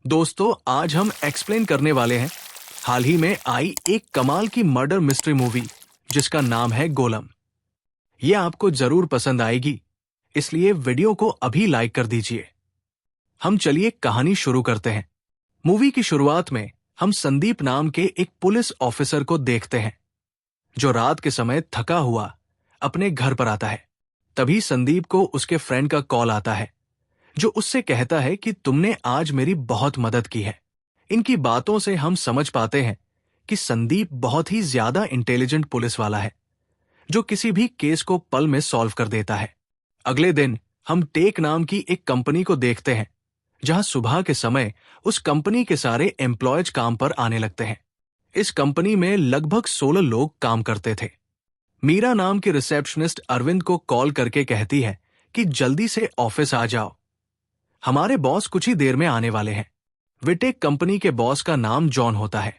दोस्तों, आज हम एक्सप्लेन करने वाले हैं हाल ही में आई एक कमाल की मर्डर मिस्ट्री मूवी जिसका नाम है गोलम। ये आपको जरूर पसंद आएगी, इसलिए वीडियो को अभी लाइक कर दीजिए। हम चलिए कहानी शुरू करते हैं। मूवी की शुरुआत में हम संदीप नाम के एक पुलिस ऑफिसर को देखते हैं जो रात के समय थका हुआ अपने घर पर आता है। तभी संदीप को उसके फ्रेंड का कॉल आता है जो उससे कहता है कि तुमने आज मेरी बहुत मदद की है। इनकी बातों से हम समझ पाते हैं कि संदीप बहुत ही ज्यादा इंटेलिजेंट पुलिस वाला है जो किसी भी केस को पल में सॉल्व कर देता है। अगले दिन हम टेक नाम की एक कंपनी को देखते हैं जहां सुबह के समय उस कंपनी के सारे एम्प्लॉयज काम पर आने लगते हैं। इस कंपनी में लगभग 16 लोग काम करते थे। मीरा नाम की रिसेप्शनिस्ट अरविंद को कॉल करके कहती है कि जल्दी से ऑफिस आ जाओ, हमारे बॉस कुछ ही देर में आने वाले हैं। विटेक कंपनी के बॉस का नाम जॉन होता है।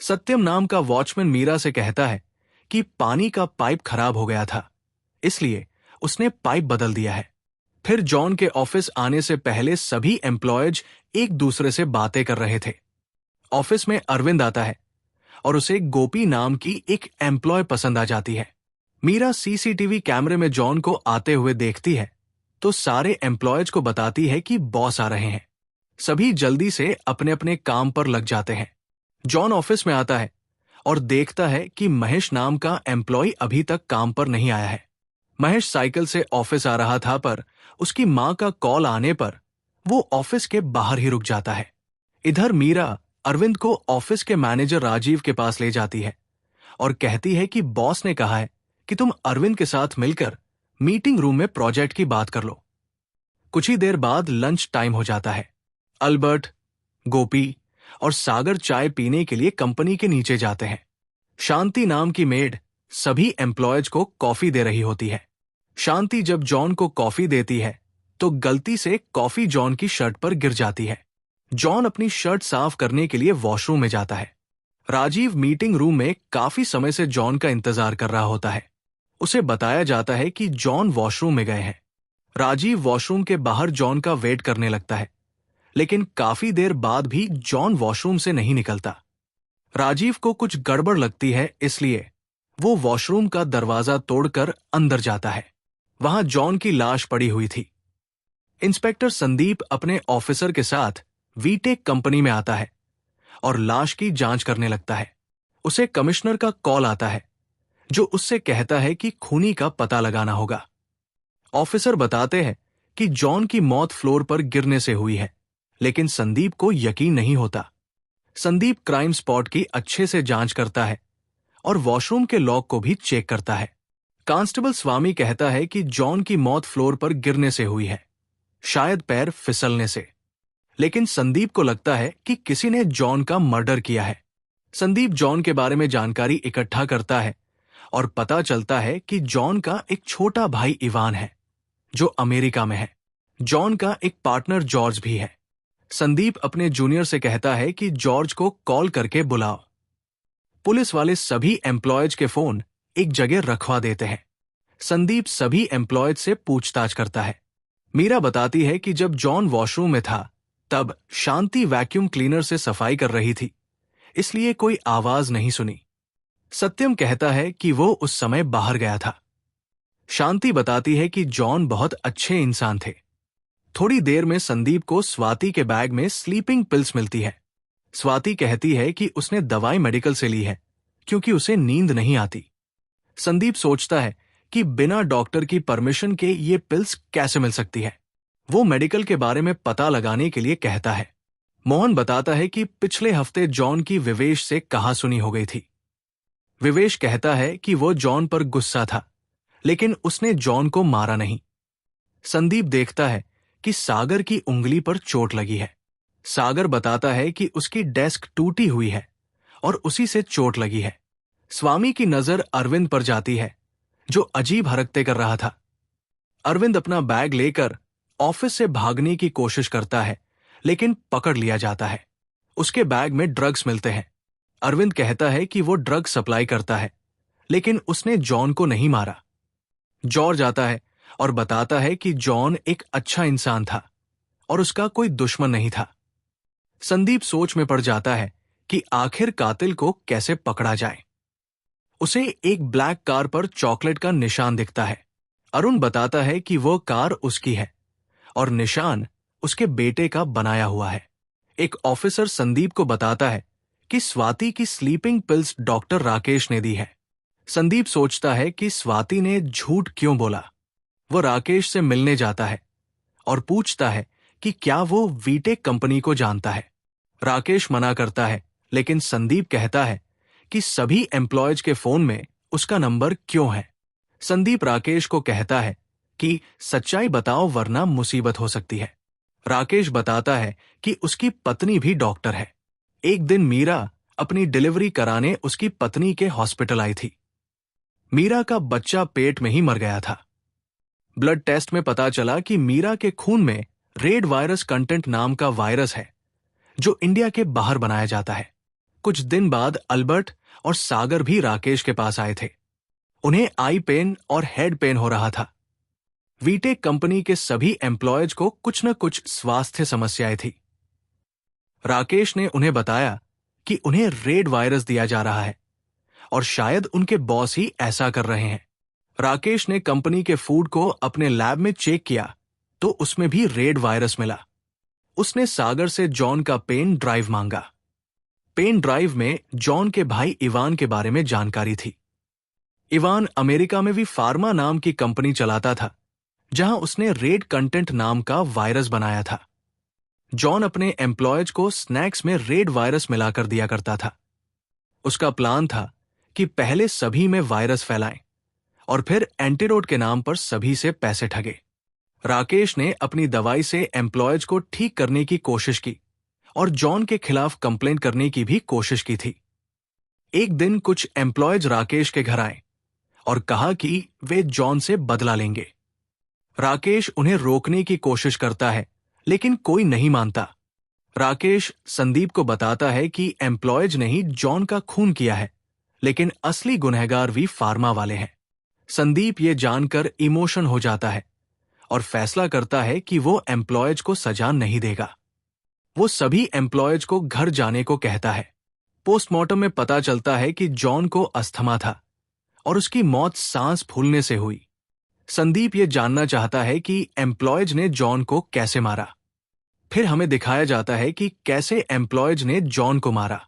सत्यम नाम का वॉचमैन मीरा से कहता है कि पानी का पाइप खराब हो गया था, इसलिए उसने पाइप बदल दिया है। फिर जॉन के ऑफिस आने से पहले सभी एम्प्लॉयज एक दूसरे से बातें कर रहे थे। ऑफिस में अरविंद आता है और उसे गोपी नाम की एक एम्प्लॉय पसंद आ जाती है। मीरा सीसीटीवी कैमरे में जॉन को आते हुए देखती है तो सारे एम्प्लॉयज को बताती है कि बॉस आ रहे हैं। सभी जल्दी से अपने अपने काम पर लग जाते हैं। जॉन ऑफिस में आता है और देखता है कि महेश नाम का एम्प्लॉय अभी तक काम पर नहीं आया है। महेश साइकिल से ऑफिस आ रहा था पर उसकी मां का कॉल आने पर वो ऑफिस के बाहर ही रुक जाता है। इधर मीरा अरविंद को ऑफिस के मैनेजर राजीव के पास ले जाती है और कहती है कि बॉस ने कहा है कि तुम अरविंद के साथ मिलकर मीटिंग रूम में प्रोजेक्ट की बात कर लो। कुछ ही देर बाद लंच टाइम हो जाता है। अल्बर्ट, गोपी और सागर चाय पीने के लिए कंपनी के नीचे जाते हैं। शांति नाम की मेड सभी एम्प्लॉयज को कॉफी दे रही होती है। शांति जब जॉन को कॉफी देती है तो गलती से कॉफी जॉन की शर्ट पर गिर जाती है। जॉन अपनी शर्ट साफ करने के लिए वॉशरूम में जाता है। राजीव मीटिंग रूम में काफी समय से जॉन का इंतजार कर रहा होता है। उसे बताया जाता है कि जॉन वॉशरूम में गए हैं। राजीव वॉशरूम के बाहर जॉन का वेट करने लगता है, लेकिन काफी देर बाद भी जॉन वॉशरूम से नहीं निकलता। राजीव को कुछ गड़बड़ लगती है, इसलिए वो वॉशरूम का दरवाजा तोड़कर अंदर जाता है। वहां जॉन की लाश पड़ी हुई थी। इंस्पेक्टर संदीप अपने ऑफिसर के साथ वीटेक कंपनी में आता है और लाश की जांच करने लगता है। उसे कमिश्नर का कॉल आता है जो उससे कहता है कि खूनी का पता लगाना होगा। ऑफिसर बताते हैं कि जॉन की मौत फ्लोर पर गिरने से हुई है, लेकिन संदीप को यकीन नहीं होता। संदीप क्राइम स्पॉट की अच्छे से जांच करता है और वॉशरूम के लॉक को भी चेक करता है। कांस्टेबल स्वामी कहता है कि जॉन की मौत फ्लोर पर गिरने से हुई है, शायद पैर फिसलने से, लेकिन संदीप को लगता है कि किसी ने जॉन का मर्डर किया है। संदीप जॉन के बारे में जानकारी इकट्ठा करता है और पता चलता है कि जॉन का एक छोटा भाई इवान है जो अमेरिका में है। जॉन का एक पार्टनर जॉर्ज भी है। संदीप अपने जूनियर से कहता है कि जॉर्ज को कॉल करके बुलाओ। पुलिस वाले सभी एम्प्लॉयज के फोन एक जगह रखवा देते हैं। संदीप सभी एम्प्लॉयज से पूछताछ करता है। मीरा बताती है कि जब जॉन वॉशरूम में था तब शांति वैक्यूम क्लीनर से सफाई कर रही थी, इसलिए कोई आवाज नहीं सुनी। सत्यम कहता है कि वो उस समय बाहर गया था। शांति बताती है कि जॉन बहुत अच्छे इंसान थे। थोड़ी देर में संदीप को स्वाति के बैग में स्लीपिंग पिल्स मिलती है। स्वाति कहती है कि उसने दवाई मेडिकल से ली है क्योंकि उसे नींद नहीं आती। संदीप सोचता है कि बिना डॉक्टर की परमिशन के ये पिल्स कैसे मिल सकती है। वो मेडिकल के बारे में पता लगाने के लिए कहता है। मोहन बताता है कि पिछले हफ्ते जॉन की विवेश से कहासुनी हो गई थी। विवेश कहता है कि वो जॉन पर गुस्सा था, लेकिन उसने जॉन को मारा नहीं। संदीप देखता है कि सागर की उंगली पर चोट लगी है। सागर बताता है कि उसकी डेस्क टूटी हुई है और उसी से चोट लगी है। स्वामी की नजर अरविंद पर जाती है जो अजीब हरकतें कर रहा था। अरविंद अपना बैग लेकर ऑफिस से भागने की कोशिश करता है, लेकिन पकड़ लिया जाता है। उसके बैग में ड्रग्स मिलते हैं। अरविंद कहता है कि वो ड्रग सप्लाई करता है, लेकिन उसने जॉन को नहीं मारा। जॉर्ज आता है और बताता है कि जॉन एक अच्छा इंसान था और उसका कोई दुश्मन नहीं था। संदीप सोच में पड़ जाता है कि आखिर कातिल को कैसे पकड़ा जाए। उसे एक ब्लैक कार पर चॉकलेट का निशान दिखता है। अरुण बताता है कि वो कार उसकी है और निशान उसके बेटे का बनाया हुआ है। एक ऑफिसर संदीप को बताता है कि स्वाति की स्लीपिंग पिल्स डॉक्टर राकेश ने दी है। संदीप सोचता है कि स्वाति ने झूठ क्यों बोला। वो राकेश से मिलने जाता है और पूछता है कि क्या वो वीटेक कंपनी को जानता है। राकेश मना करता है, लेकिन संदीप कहता है कि सभी एम्प्लॉयज के फोन में उसका नंबर क्यों है। संदीप राकेश को कहता है कि सच्चाई बताओ वरना मुसीबत हो सकती है। राकेश बताता है कि उसकी पत्नी भी डॉक्टर है। एक दिन मीरा अपनी डिलीवरी कराने उसकी पत्नी के हॉस्पिटल आई थी। मीरा का बच्चा पेट में ही मर गया था। ब्लड टेस्ट में पता चला कि मीरा के खून में रेड वायरस कंटेंट नाम का वायरस है, जो इंडिया के बाहर बनाया जाता है। कुछ दिन बाद अल्बर्ट और सागर भी राकेश के पास आए थे। उन्हें आई पेन और हेड पेन हो रहा था। वीटेक कंपनी के सभी एम्प्लॉयज को कुछ न कुछ स्वास्थ्य समस्याएं थी। राकेश ने उन्हें बताया कि उन्हें रेड वायरस दिया जा रहा है और शायद उनके बॉस ही ऐसा कर रहे हैं। राकेश ने कंपनी के फूड को अपने लैब में चेक किया तो उसमें भी रेड वायरस मिला। उसने सागर से जॉन का पेन ड्राइव मांगा। पेन ड्राइव में जॉन के भाई इवान के बारे में जानकारी थी। इवान अमेरिका में भी फार्मा नाम की कंपनी चलाता था, जहां उसने रेड कंटेंट नाम का वायरस बनाया था। जॉन अपने एम्प्लॉयज को स्नैक्स में रेड वायरस मिलाकर दिया करता था। उसका प्लान था कि पहले सभी में वायरस फैलाएं और फिर एंटीडोट के नाम पर सभी से पैसे ठगे। राकेश ने अपनी दवाई से एम्प्लॉयज को ठीक करने की कोशिश की और जॉन के खिलाफ कंप्लेंट करने की भी कोशिश की थी। एक दिन कुछ एम्प्लॉयज राकेश के घर आए और कहा कि वे जॉन से बदला लेंगे। राकेश उन्हें रोकने की कोशिश करता है, लेकिन कोई नहीं मानता। राकेश संदीप को बताता है कि एम्प्लॉयज ने ही जॉन का खून किया है, लेकिन असली गुनहगार भी फार्मा वाले हैं। संदीप ये जानकर इमोशन हो जाता है और फैसला करता है कि वो एम्प्लॉयज को सजा नहीं देगा। वो सभी एम्प्लॉयज को घर जाने को कहता है। पोस्टमार्टम में पता चलता है कि जॉन को अस्थमा था और उसकी मौत सांस फूलने से हुई। संदीप ये जानना चाहता है कि एम्प्लॉयज ने जॉन को कैसे मारा। फिर हमें दिखाया जाता है कि कैसे एम्प्लॉयज ने जॉन को मारा।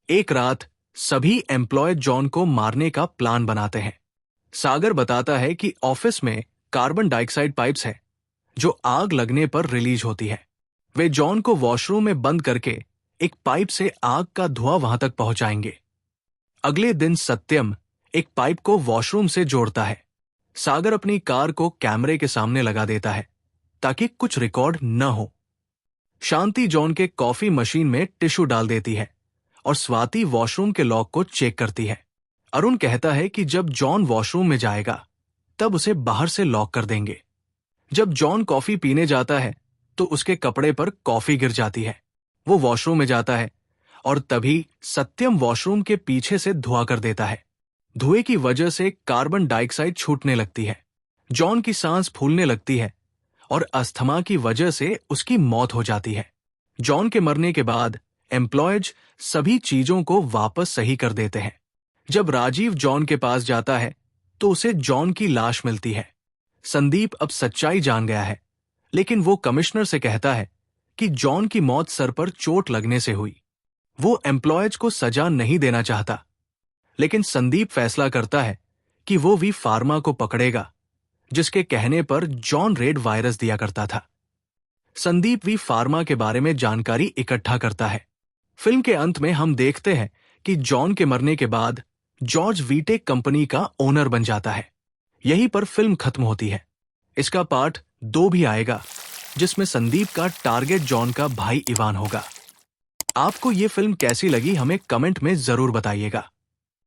एक रात सभी एम्प्लॉयज जॉन को मारने का प्लान बनाते हैं। सागर बताता है कि ऑफिस में कार्बन डाइऑक्साइड पाइप्स है, जो आग लगने पर रिलीज होती है। वे जॉन को वॉशरूम में बंद करके एक पाइप से आग का धुआं वहां तक पहुंचाएंगे। अगले दिन सत्यम एक पाइप को वॉशरूम से जोड़ता है। सागर अपनी कार को कैमरे के सामने लगा देता है ताकि कुछ रिकॉर्ड न हो। शांति जॉन के कॉफी मशीन में टिश्यू डाल देती है और स्वाति वॉशरूम के लॉक को चेक करती है। अरुण कहता है कि जब जॉन वॉशरूम में जाएगा तब उसे बाहर से लॉक कर देंगे। जब जॉन कॉफी पीने जाता है तो उसके कपड़े पर कॉफी गिर जाती है। वो वॉशरूम में जाता है और तभी सत्यम वॉशरूम के पीछे से धुआं कर देता है। धुएं की वजह से कार्बन डाइऑक्साइड छूटने लगती है। जॉन की सांस फूलने लगती है और अस्थमा की वजह से उसकी मौत हो जाती है। जॉन के मरने के बाद एम्प्लॉयज सभी चीजों को वापस सही कर देते हैं। जब राजीव जॉन के पास जाता है तो उसे जॉन की लाश मिलती है। संदीप अब सच्चाई जान गया है, लेकिन वो कमिश्नर से कहता है कि जॉन की मौत सर पर चोट लगने से हुई। वो एम्प्लॉयज को सजा नहीं देना चाहता, लेकिन संदीप फैसला करता है कि वो वी फार्मा को पकड़ेगा, जिसके कहने पर जॉन रेड वायरस दिया करता था। संदीप वी फार्मा के बारे में जानकारी इकट्ठा करता है। फिल्म के अंत में हम देखते हैं कि जॉन के मरने के बाद जॉर्ज वीटेक कंपनी का ओनर बन जाता है। यहीं पर फिल्म खत्म होती है। इसका पार्ट 2 भी आएगा, जिसमें संदीप का टारगेट जॉन का भाई इवान होगा। आपको ये फिल्म कैसी लगी हमें कमेंट में जरूर बताइएगा।